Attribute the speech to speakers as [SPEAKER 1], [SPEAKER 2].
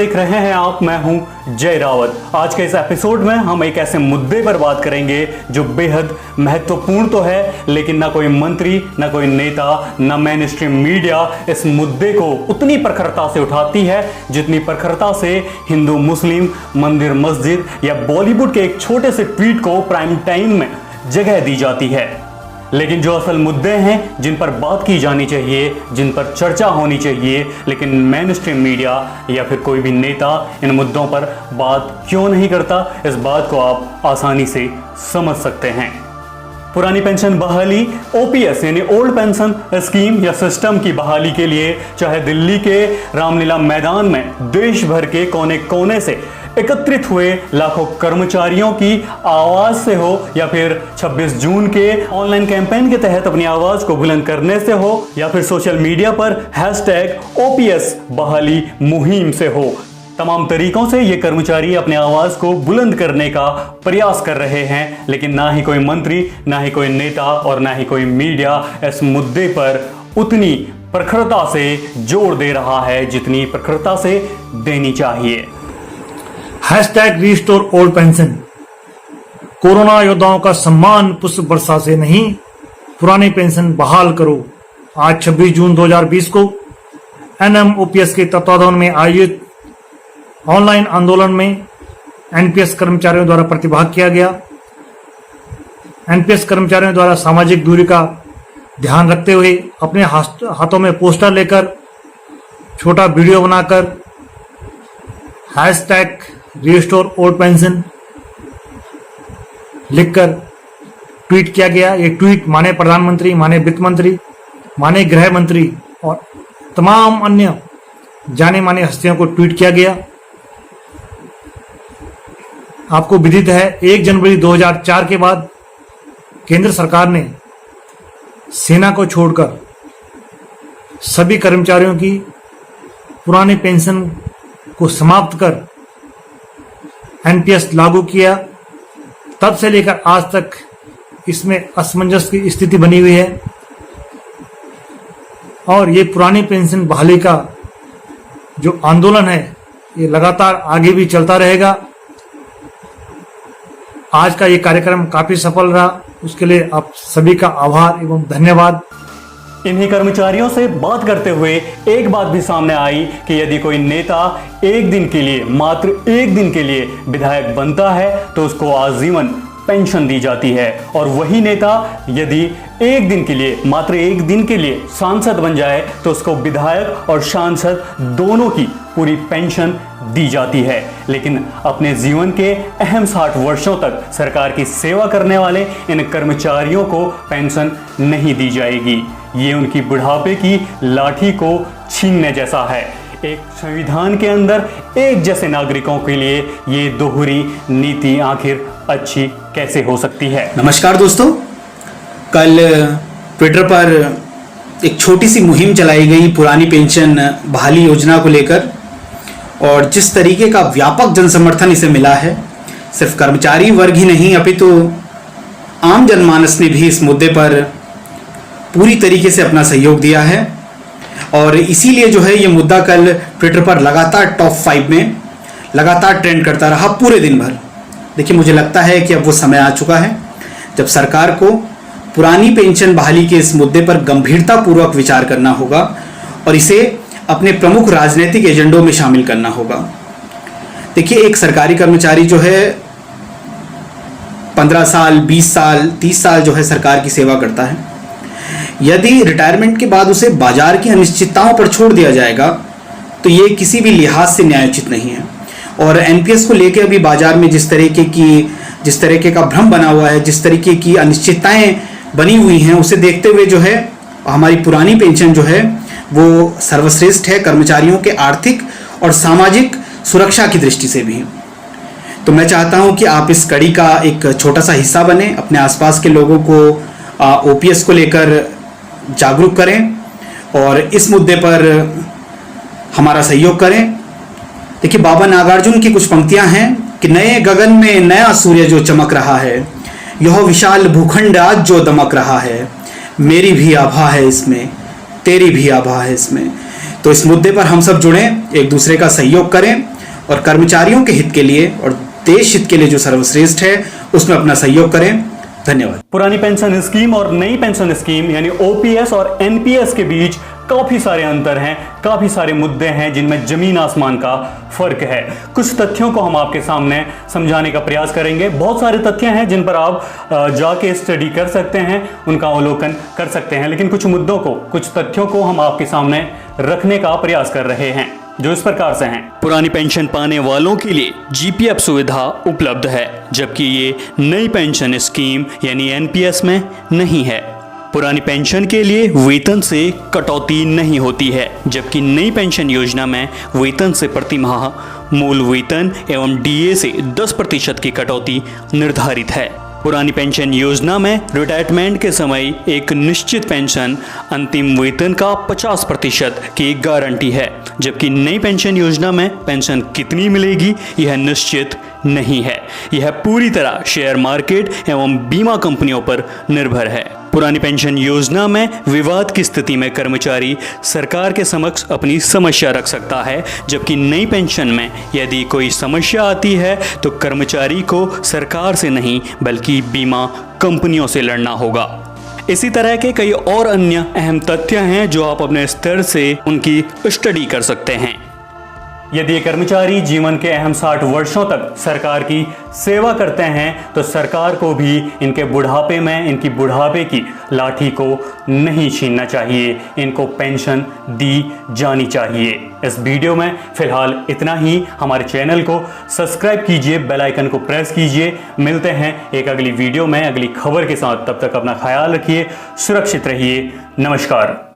[SPEAKER 1] देख रहे हैं आप, मैं हूं जय रावत। आज के इस एपिसोड में हम एक ऐसे मुद्दे पर बात करेंगे जो बेहद महत्वपूर्ण तो है, लेकिन ना कोई मंत्री, ना कोई नेता, ना मेन स्ट्रीम मीडिया इस मुद्दे को उतनी प्रखरता से उठाती है जितनी प्रखरता से हिंदू मुस्लिम, मंदिर मस्जिद या बॉलीवुड के एक छोटे से ट्वीट को प्राइम टाइम में जगह दी जाती है। लेकिन जो असल मुद्दे हैं जिन पर बात की जानी चाहिए, जिन पर चर्चा होनी चाहिए, लेकिन मेन स्ट्रीम मीडिया या फिर कोई भी नेता इन मुद्दों पर बात क्यों नहीं करता, इस बात को आप आसानी से समझ सकते हैं। पुरानी पेंशन बहाली, ओपीएस यानी ओल्ड पेंशन स्कीम या सिस्टम की बहाली के लिए चाहे दिल्ली के रामलीला मैदान में देश भर के कोने कोने से एकत्रित हुए लाखों कर्मचारियों की आवाज से हो या फिर 26 जून के ऑनलाइन कैंपेन के तहत अपनी आवाज को बुलंद करने से हो या फिर सोशल मीडिया पर #OPS बहाली मुहिम से हो, तमाम तरीकों से ये कर्मचारी अपने आवाज को बुलंद करने का प्रयास कर रहे हैं। लेकिन ना ही कोई मंत्री, ना ही कोई नेता और ना ही कोई मीडिया इस मुद्दे पर उतनी प्रखरता से जोर दे रहा है जितनी प्रखरता से देनी चाहिए।
[SPEAKER 2] #Restore old pension. कोरोना योद्धाओं का सम्मान पुष्प वर्षा से नहीं, पुरानी पेंशन बहाल करो। आज 26 जून 2020 को NMOPS के तत्वाधान में आयोजित ऑनलाइन आंदोलन में एनपीएस कर्मचारियों द्वारा प्रतिभाग किया गया। एनपीएस कर्मचारियों द्वारा सामाजिक दूरी का ध्यान रखते हुए अपने हाथों में पोस्टर लेकर, छोटा वीडियो बनाकर #रिस्टोर ओल्ड पेंशन लिखकर ट्वीट किया गया। ये ट्वीट माननीय प्रधानमंत्री, माननीय वित्त मंत्री, माननीय गृह मंत्री और तमाम अन्य जाने माने हस्तियों को ट्वीट किया गया। आपको विदित है 1 जनवरी 2004 के बाद केंद्र सरकार ने सेना को छोड़कर सभी कर्मचारियों की पुरानी पेंशन को समाप्त कर एनपीएस लागू किया। तब से लेकर आज तक इसमें असमंजस की स्थिति बनी हुई है और ये पुरानी पेंशन बहाली का जो आंदोलन है ये लगातार आगे भी चलता रहेगा। आज का ये कार्यक्रम काफी सफल रहा, उसके लिए आप सभी का आभार एवं धन्यवाद।
[SPEAKER 1] इन्हीं कर्मचारियों से बात करते हुए एक बात भी सामने आई कि यदि कोई नेता एक दिन के लिए, मात्र एक दिन के लिए विधायक बनता है तो उसको आजीवन पेंशन दी जाती है, और वही नेता यदि एक दिन के लिए, मात्र एक दिन के लिए सांसद बन जाए तो उसको विधायक और सांसद दोनों की पूरी पेंशन दी जाती है। लेकिन अपने जीवन के अहम 60 वर्षों तक सरकार की सेवा करने वाले इन कर्मचारियों को पेंशन नहीं दी जाएगी। ये उनकी बुढ़ापे की लाठी को छीनने जैसा है। एक संविधान के अंदर एक जैसे नागरिकों के लिए ये दोहरी नीति आखिर अच्छी कैसे हो सकती है।
[SPEAKER 3] नमस्कार दोस्तों, कल ट्विटर पर एक छोटी सी मुहिम चलाई गई पुरानी पेंशन बहाली योजना को लेकर, और जिस तरीके का व्यापक जन समर्थन इसे मिला है, सिर्फ कर्मचारी वर्ग ही नहीं अपितु आम जनमानस ने भी इस मुद्दे पर पूरी तरीके से अपना सहयोग दिया है। और इसीलिए जो है ये मुद्दा कल ट्विटर पर लगातार टॉप 5 में लगातार ट्रेंड करता रहा पूरे दिन भर। देखिए, मुझे लगता है कि अब वो समय आ चुका है जब सरकार को पुरानी पेंशन बहाली के इस मुद्दे पर गंभीरतापूर्वक विचार करना होगा और इसे अपने प्रमुख राजनीतिक एजेंडों में शामिल करना होगा। देखिए, एक सरकारी कर्मचारी जो है 15 साल, 20 साल, 30 साल जो है सरकार की सेवा करता है। यदि रिटायरमेंट के बाद उसे बाजार की अनिश्चितताओं पर छोड़ दिया जाएगा तो ये किसी भी लिहाज से न्यायोचित नहीं है। और एनपीएस को लेकर अभी बाजार में जिस तरीके का भ्रम बना हुआ है, जिस तरीके की अनिश्चितताएं बनी हुई हैं, उसे देखते हुए जो है हमारी पुरानी पेंशन जो है वो सर्वश्रेष्ठ है, कर्मचारियों के आर्थिक और सामाजिक सुरक्षा की दृष्टि से भी। तो मैं चाहता हूं कि आप इस कड़ी का एक छोटा सा हिस्सा बने, अपने आसपास के लोगों को ओपीएस को लेकर जागरूक करें और इस मुद्दे पर हमारा सहयोग करें। देखिए, बाबा नागार्जुन की कुछ पंक्तियां हैं कि नए गगन में नया सूर्य जो चमक रहा है, यह विशाल भूखंड आज जो दमक रहा है, मेरी भी आभा है इसमें, तेरी भी आभा है इसमें। तो इस मुद्दे पर हम सब जुड़ें, एक दूसरे का सहयोग करें और कर्मचारियों के हित के लिए और देश हित के लिए जो सर्वश्रेष्ठ है उसमें अपना सहयोग करें। धन्यवाद।
[SPEAKER 1] पुरानी पेंशन स्कीम और नई पेंशन स्कीम यानी ओपीएस और एनपीएस के बीच काफी सारे अंतर हैं, काफी सारे मुद्दे हैं जिनमें जमीन आसमान का फर्क है। कुछ तथ्यों को हम आपके सामने समझाने का प्रयास करेंगे। बहुत सारे तथ्य हैं जिन पर आप जाके स्टडी कर सकते हैं, उनका अवलोकन कर सकते हैं, लेकिन कुछ मुद्दों को, कुछ तथ्यों को हम आपके सामने रखने का प्रयास कर रहे हैं जो इस प्रकार से हैं। पुरानी पेंशन पाने वालों के लिए जीपीएफ सुविधा उपलब्ध है, जबकि ये नई पेंशन स्कीम यानी एनपीएस में नहीं है। पुरानी पेंशन के लिए वेतन से कटौती नहीं होती है, जबकि नई पेंशन योजना में वेतन से प्रति माह मूल वेतन एवं डीए से 10% की कटौती निर्धारित है। पुरानी पेंशन योजना में रिटायरमेंट के समय एक निश्चित पेंशन अंतिम वेतन का 50% की गारंटी है, जबकि नई पेंशन योजना में पेंशन कितनी मिलेगी यह निश्चित नहीं है। यह पूरी तरह शेयर मार्केट एवं बीमा कंपनियों पर निर्भर है। पुरानी पेंशन योजना में विवाद की स्थिति में कर्मचारी सरकार के समक्ष अपनी समस्या रख सकता है, जबकि नई पेंशन में यदि कोई समस्या आती है तो कर्मचारी को सरकार से नहीं बल्कि बीमा कंपनियों से लड़ना होगा। इसी तरह के कई और अन्य अहम तथ्य हैं जो आप अपने स्तर से उनकी स्टडी कर सकते हैं। यदि ये कर्मचारी जीवन के अहम 60 वर्षों तक सरकार की सेवा करते हैं तो सरकार को भी इनके बुढ़ापे में इनकी बुढ़ापे की लाठी को नहीं छीनना चाहिए, इनको पेंशन दी जानी चाहिए। इस वीडियो में फिलहाल इतना ही। हमारे चैनल को सब्सक्राइब कीजिए, बेल आइकन को प्रेस कीजिए। मिलते हैं एक अगली वीडियो में अगली खबर के साथ। तब तक अपना ख्याल रखिए, सुरक्षित रहिए। नमस्कार।